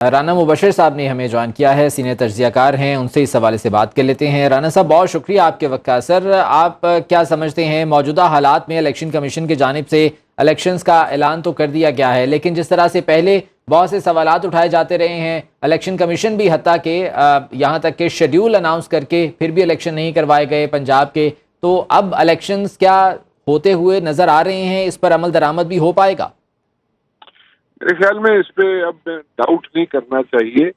राना मुबशर साहब ने हमें ज्वाइन किया है, सीनियर तज्जियाकार हैं, उनसे इस हवाले से बात कर लेते हैं। राना साहब, बहुत शुक्रिया आपके वक्त का। सर, आप क्या समझते हैं मौजूदा हालात में इलेक्शन कमीशन की जानिब से इलेक्शंस का ऐलान तो कर दिया गया है, लेकिन जिस तरह से पहले बहुत से सवालात उठाए जाते रहे हैं, इलेक्शन कमीशन भी हत्ता के यहाँ तक के शेड्यूल अनाउंस करके फिर भी इलेक्शन नहीं करवाए गए पंजाब के, तो अब इलेक्शंस क्या होते हुए नजर आ रहे हैं? इस पर अमल दरामद भी हो पाएगा? मेरे ख्याल में इस पे अब डाउट नहीं करना चाहिए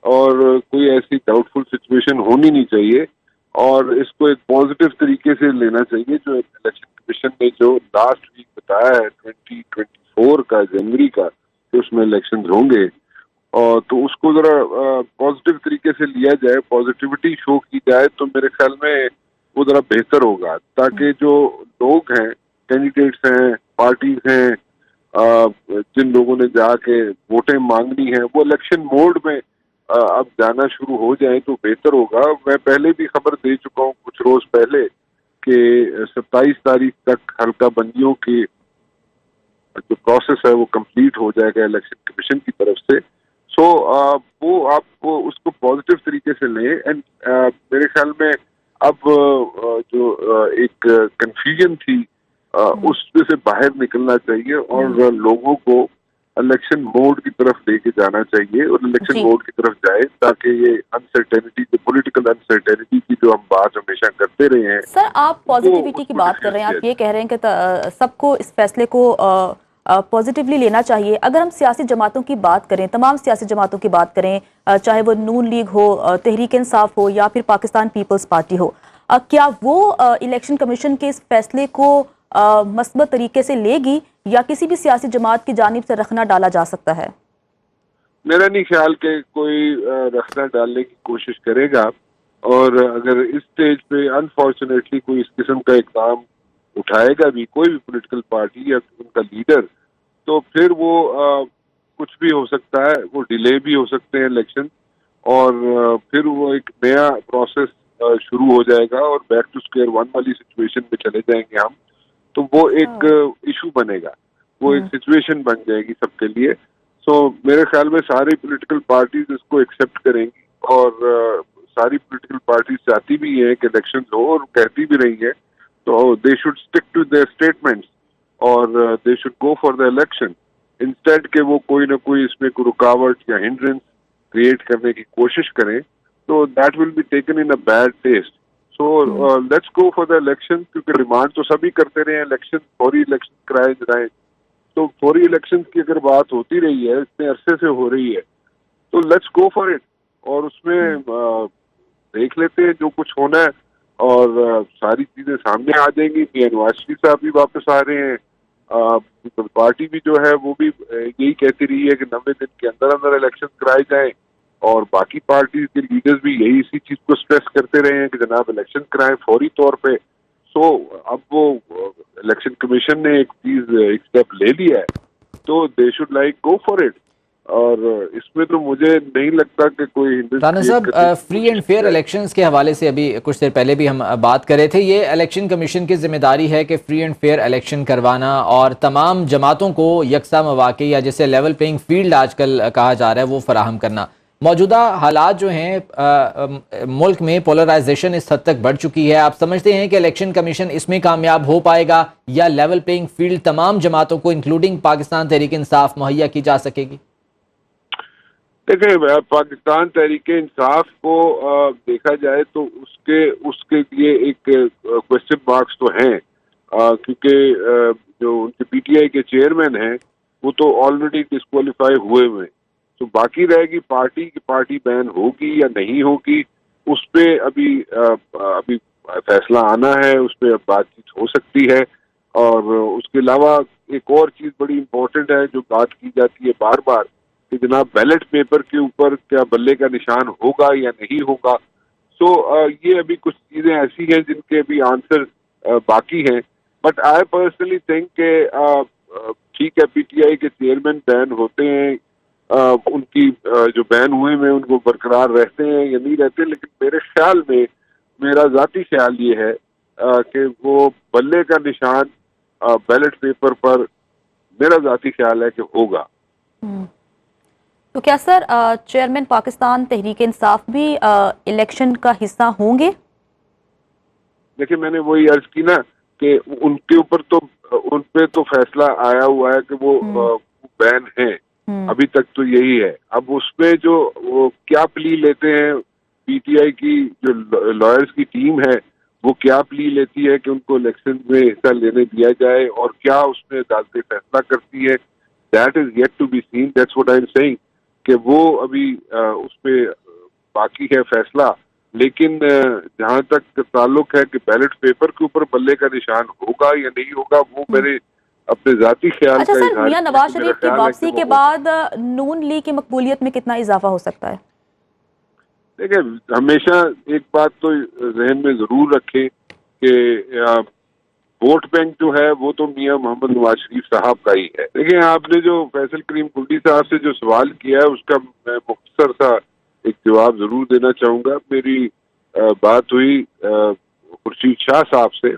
और कोई ऐसी डाउटफुल सिचुएशन होनी नहीं चाहिए और इसको एक पॉजिटिव तरीके से लेना चाहिए। जो इलेक्शन कमीशन ने जो लास्ट वीक बताया है 2024 का जनवरी का कि उसमें इलेक्शन होंगे, और तो उसको जरा पॉजिटिव तरीके से लिया जाए, पॉजिटिविटी शो की जाए, तो मेरे ख्याल में वो जरा बेहतर होगा, ताकि जो लोग हैं, कैंडिडेट्स हैं, पार्टीज हैं, जिन लोगों ने जाके वोटें मांगनी है, वो इलेक्शन मोड में अब जाना शुरू हो जाए तो बेहतर होगा। मैं पहले भी खबर दे चुका हूँ कुछ रोज पहले कि 27 तारीख तक हल्का बंदियों की जो प्रोसेस है वो कंप्लीट हो जाएगा इलेक्शन कमीशन की तरफ से। सो वो आपको उसको पॉजिटिव तरीके से लें एंड मेरे ख्याल में अब जो एक कंफ्यूजन थी उसमें से बाहर निकलना चाहिए और लोगों को इलेक्शन मोड की तरफ लेके जाना चाहिए और इलेक्शन जी। मोड की तरफ जाए, ताकि ये अनसर्टेनिटी, जो पॉलिटिकल अनसर्टेनिटी की जो हम बात हमेशा करते रहे हैं, सर, आप पॉजिटिविटी की उसको बात कर रहे हैं, डिफ्यूज आप किया ये कह रहे हैं कि सबको इस फैसले को पॉजिटिवली लेना चाहिए। अगर हम सियासी जमातों की बात करें, तमाम सियासी जमातों की बात करें, चाहे वो नून लीग हो, तहरीक इंसाफ हो या फिर पाकिस्तान पीपल्स पार्टी हो, क्या वो इलेक्शन कमीशन के इस फैसले को मस्बत तरीके से लेगी या किसी भी सियासी जमात की जानिब से रखना डाला जा सकता है? मेरा नहीं ख्याल कि कोई रखना डालने की कोशिश करेगा, और अगर इस स्टेज पे अनफॉर्चुनेटली कोई इस किस्म का इकदाम उठाएगा भी कोई भी पॉलिटिकल पार्टी या उनका लीडर, तो फिर वो कुछ भी हो सकता है, वो डिले भी हो सकते हैं इलेक्शन, और फिर वो एक नया प्रोसेस शुरू हो जाएगा और बैक टू स्क्वायर वन वाली सिचुएशन में चले जाएंगे हम। तो वो एक इशू बनेगा, वो एक सिचुएशन बन जाएगी सबके लिए। सो मेरे ख्याल में सारी पॉलिटिकल पार्टीज इसको एक्सेप्ट करेंगी और सारी पॉलिटिकल पार्टीज चाहती भी है कि इलेक्शन हो और कहती भी रही है, तो they should stick to their statements और they should go for the election instead के वो कोई ना कोई इसमें कोई रुकावट या हिंड्रेंस क्रिएट करने की कोशिश करें, तो that will be taken in a bad taste. So let's go for the election, क्योंकि डिमांड तो सभी करते रहे हैं इलेक्शन, फौरी इलेक्शन कराए जाए। तो फौरी इलेक्शन की अगर बात होती रही है, इतने अरसे से हो रही है, तो लेट्स गो फॉर इट और उसमें देख लेते हैं जो कुछ होना है, और सारी चीजें सामने आ जाएंगी। नवाज शरीफ साहब भी वापस आ रहे हैं, पार्टी भी जो है वो भी यही कहती रही है कि 90 दिन के अंदर अंदर इलेक्शन कराए जाए, और बाकी पार्टी के लीडर्स भी यही इसी चीज को स्ट्रेस करते रहे हैं कि जनाब इलेक्शन कराएं फौरी तौर पे। सो अब वो इलेक्शन कमीशन ने एक स्टेप ले लिया है, तो they should like go for it, और इसमें तो मुझे नहीं लगता कि कोई राना साहब, फ्री एंड फेयर इलेक्शंस के हवाले से अभी कुछ देर पहले भी हम बात कर रहे थे। ये इलेक्शन कमीशन की जिम्मेदारी है कि फ्री एंड फेयर इलेक्शन करवाना और तमाम जमातों को यकसा मौके या जिसे लेवल प्लेइंग फील्ड आजकल कहा जा रहा है वो फराहम करना। मौजूदा हालात जो हैं मुल्क में पोलराइजेशन इस हद तक बढ़ चुकी है, आप समझते हैं कि इलेक्शन कमीशन इसमें कामयाब हो पाएगा या लेवल प्लेइंग फील्ड तमाम जमातों को इंक्लूडिंग पाकिस्तान तहरीक इंसाफ मुहैया की जा सकेगी? देखिए, पाकिस्तान तहरीक इंसाफ को देखा जाए तो उसके लिए एक क्वेश्चन मार्क्स तो हैं, क्योंकि जो उनके पीटीआई के चेयरमैन हैं वो तो ऑलरेडी डिस्क्वालीफाई हुए हुए, तो बाकी रहेगी पार्टी की पार्टी बैन होगी या नहीं होगी, उस पे अभी फैसला आना है, उस पर बातचीत हो सकती है। और उसके अलावा एक और चीज बड़ी इम्पोर्टेंट है जो बात की जाती है बार बार कि जनाब बैलेट पेपर के ऊपर क्या बल्ले का निशान होगा या नहीं होगा। सो ये अभी कुछ चीजें ऐसी हैं जिनके अभी आंसर बाकी हैं, बट आई पर्सनली थिंक के ठीक है, पीटीआई के चेयरमैन बैन होते हैं, उनकी जो बैन हुए हैं उनको बरकरार रहते हैं या नहीं रहते, लेकिन मेरे ख्याल में, मेरा जाती ख्याल ये है कि वो बल्ले का निशान बैलेट पेपर पर मेरा जाती ख्याल है कि होगा। तो क्या सर चेयरमैन पाकिस्तान तहरीक इंसाफ भी इलेक्शन का हिस्सा होंगे? देखिए, मैंने वही अर्ज की ना कि उनके ऊपर तो उन पे तो फैसला आया हुआ है कि वो बैन है। अभी तक तो यही है। अब उसमें जो वो क्या प्ली लेते हैं, पीटीआई की जो लॉयर्स की टीम है वो क्या प्ली लेती है कि उनको इलेक्शन में हिस्सा लेने दिया जाए और क्या उसमें अदालतें फैसला करती है, that is yet to be seen. That's what I am saying कि वो अभी उस पे बाकी है फैसला। लेकिन जहां तक ताल्लुक है कि बैलेट पेपर के ऊपर बल्ले का निशान होगा या नहीं होगा, वो मेरे अपने जाती ख्याल अच्छा का सर, इजहार मियां किया नवाज कि मेरा शरीफ की ख्याल है वापसी कि के वो बाद नून लीग की मकबूलियत में कितना इजाफा हो सकता है? देखिए, हमेशा एक बात तो जहन में जरूर रखें कि वोट बैंक जो है वो तो मियां मोहम्मद नवाज शरीफ साहब का ही है। देखिए, आपने जो फैसल करीम कुंडी साहब से जो सवाल किया है उसका मैं मुख्तसर सा एक जवाब जरूर देना चाहूंगा। मेरी बात हुई खुर्शीद शाह साहब से,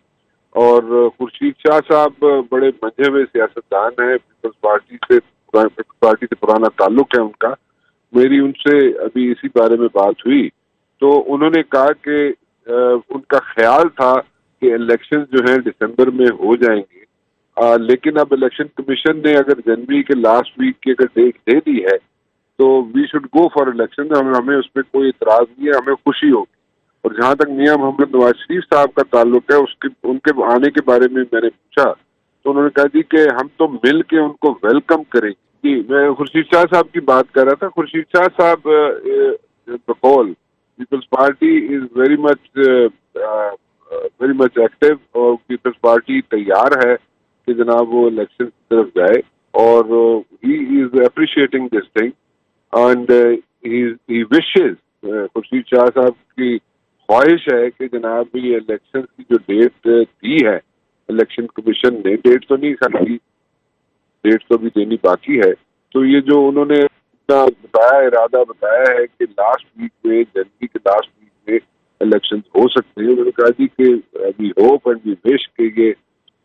और खुर्शीद शाह साहब बड़े मंझे हुए सियासतदान हैं, पीपल्स पार्टी से पुराना ताल्लुक है उनका। मेरी उनसे अभी इसी बारे में बात हुई तो उन्होंने कहा कि उनका ख्याल था कि इलेक्शन जो है दिसंबर में हो जाएंगे, लेकिन अब इलेक्शन कमीशन ने अगर जनवरी के लास्ट वीक की अगर डेट दे दी है तो we should go for election. हमें उसमें कोई इतराज नहीं है, हमें खुशी होगी। और जहां तक मियां मोहम्मद नवाज शरीफ साहब का ताल्लुक है, उसके उनके आने के बारे में मैंने पूछा तो उन्होंने कहा जी कि हम तो मिल के उनको वेलकम करेंगे। जी, मैं खुर्शीद शाह साहब की बात कर रहा था। खुर्शीद शाह साहब बकौल Peoples Party is very much active, और पीपल्स पार्टी तैयार है कि जनाब वो इलेक्शन की तरफ जाए, और he is appreciating this thing and he wishes, Khurshid Shah साहब की ख्वाहिश है कि जनाब ये इलेक्शन की जो डेट दी है इलेक्शन कमीशन ने, डेट तो नहीं खाली, डेट तो भी देनी बाकी है। तो ये जो उन्होंने अपना बताया, इरादा बताया है कि लास्ट वीक में, जनवरी के लास्ट वीक में इलेक्शन हो सकते हैं, उन्होंने कहा जी कि we hope and we wish कि ये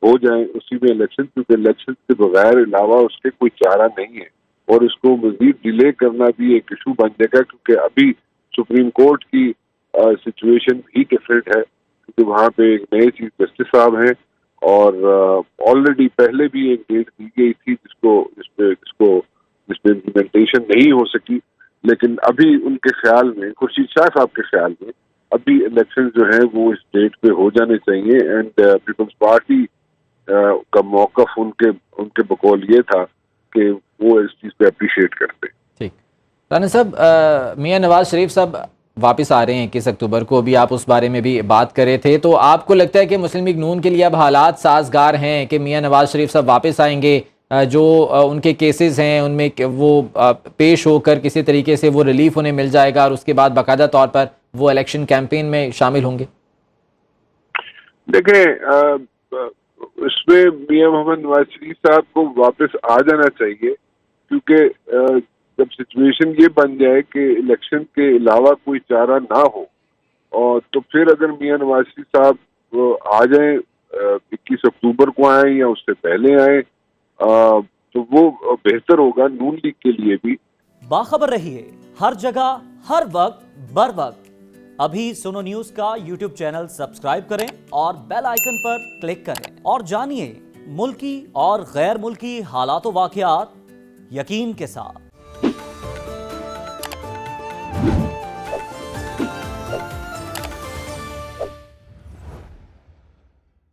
हो जाए उसी में इलेक्शन, क्योंकि इलेक्शन के बगैर अलावा उसके कोई चारा नहीं है और इसको मजीद डिले करना भी एक इशू बन जाएगा, क्योंकि अभी सुप्रीम कोर्ट की सिचुएशन भी डिफरेंट है, क्योंकि वहाँ पे एक नए चीफ जस्टिस साहब हैं और ऑलरेडी पहले भी एक डेट दी गई थी जिसमें इम्प्लीमेंटेशन नहीं हो सकी। लेकिन अभी उनके ख्याल में, खुर्शीद शाह साहब के ख्याल में, अभी इलेक्शन जो है वो इस डेट पे हो जाने चाहिए एंड पीपल्स पार्टी का मौकफ उनके बकौल ये था कि वो इस चीज पे अप्रिशिएट करते। ठीक, राना साहब, मियां नवाज शरीफ साहब वापस आ रहे हैं 21 अक्टूबर को, अभी आप उस बारे में भी बात कर रहे थे, तो आपको लगता है कि मुस्लिम लीग नून के लिए अब हालात साजगार हैं कि मियां नवाज शरीफ साहब वापस आएंगे, जो उनके केसेस हैं उनमें वो पेश होकर किसी तरीके से वो रिलीफ उन्हें मिल जाएगा और उसके बाद बाकायदा तौर पर वो इलेक्शन कैंपेन में शामिल होंगे? देखें, इसमें मियां मोहम्मद नवाज शरीफ साहब को वापस आ जाना चाहिए, क्योंकि जब सिचुएशन ये बन जाए कि इलेक्शन के अलावा कोई चारा ना हो, और तो फिर अगर मियां नवाज शरीफ साहब आ जाए, 21 अक्टूबर को आए या उससे पहले आए, तो वो बेहतर होगा नून लीग के लिए भी। बाखबर रहिए हर जगह हर वक्त बर वक्त। अभी सुनो न्यूज का यूट्यूब चैनल सब्सक्राइब करें और बेल आइकन पर क्लिक करें और जानिए मुल्की और गैर मुल्की हालात वाकयात यकीन के साथ।